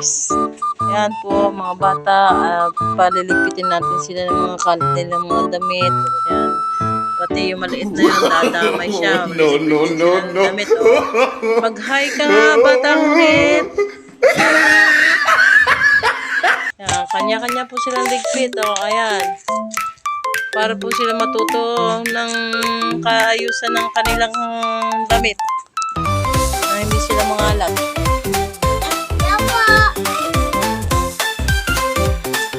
guys. Yan po mga bata, paliligpitin natin sila ng mga kalat nilang mga damit. Yan. Pati yung maliit na yun, dadamay siya. No. Damit, oh. Mag-hi ka nga, batang ulit. Yan, kanya-kanya po silang ligpit. Oh, ayan. Para po sila matuto ng kaayusan ng kanilang damit. Na hindi sila mangalat.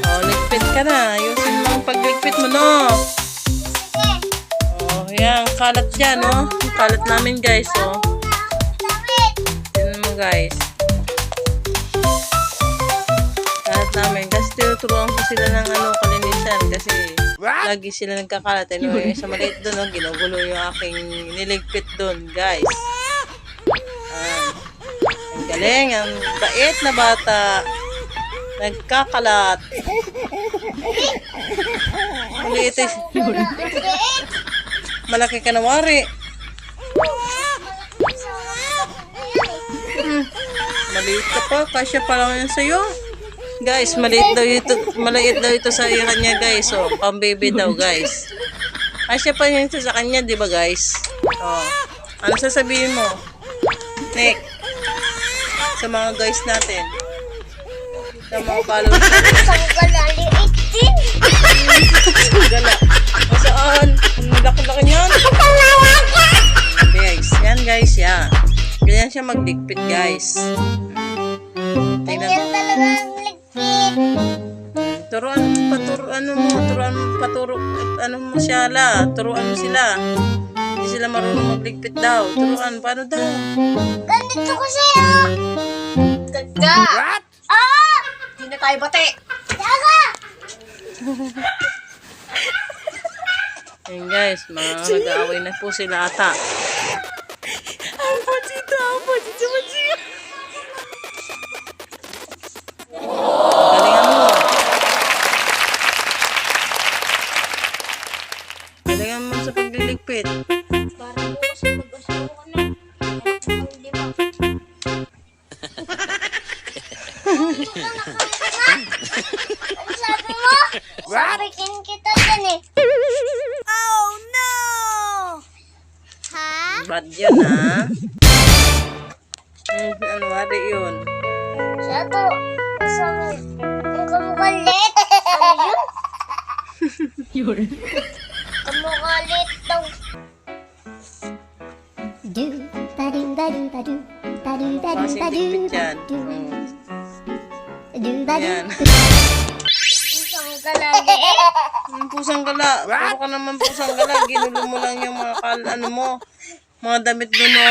Oh, ligpit ka na. Ayusin mo ang pagligpit mo, no? Oh, yan. Kalat dyan, no? Kalat namin, guys, oh. Yan mo, guys. Kalat namin. Kasi tinuturuan ko sila ng kalinisan. Kasi lagi sila nagkakalat. Anyway, sa maliit doon, oh, ginugulo yung aking niligpit doon, guys. Ang galing, ang bait na bata. Nagkakalat. Maliit eh. Malaki ka na wari. Maliit ka pa. Kasya pa lang yan sa'yo. Guys, maliit daw ito sa kanya, guys. Oh, pang-baby daw, guys. Kasya pa yan ito sa kanya, di ba, guys? Oh. Ano sasabihin mo? Nick, sa mga guys natin. Sa mga followers natin. Gala. Saan? Laki-laki niyan. Guys, yan guys, yan. Ganyan siya magligpit, guys. Tingnan. Turuan mo sila. Hindi sila marunong magligpit daw. Turuan, paano daw? Ganito ko sa'yo. Ganda. What? Hindi na tayo bate. Daga! Ayan guys, nag-aaway na po sila ata. Galingan mo. Galingan mo sa pagliligpit. Parang bukas mag-asawa ka na. Hindi ba? Ano sabi mo? Sabihin kita dyan eh. Oh no! Ha? Bad yan, ha? Ano wari yun? Siya to. Ang kamukalit. Ano yun? Yun. Kamukalit daw. Kasing ligpit yan. Yan. Isang kalali. Ang pusang gala. Puro ka naman pusang gala. Ginulo mo lang yung mga mga damit mo, no?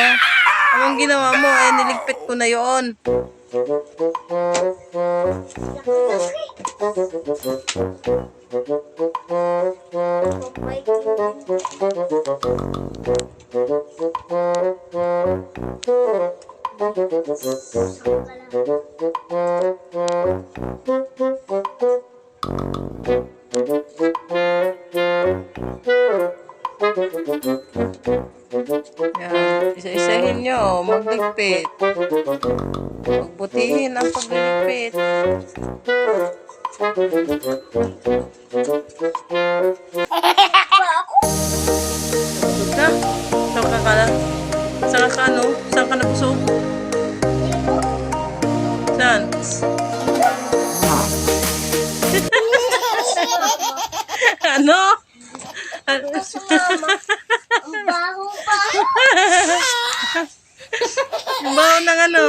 Anong ginawa mo? Niligpit ko na yun. Yan. Isa-isahin nyo. Magligpit. Magbutihin ang pagliligpit. Na? Saan ka ano? Saan ka nabusog? Saan? Ano? Ang baho pa. Ang baho ng ano?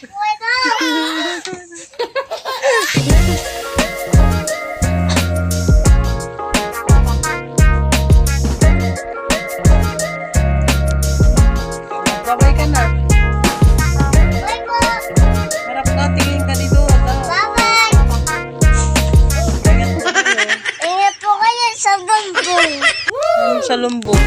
Wait up! Babay ka na. Bye po! Harap ka, tingin ka dito. Bye-bye! Ingat po kayo. Ingat po kayo sa bumbong. Sa lumbog.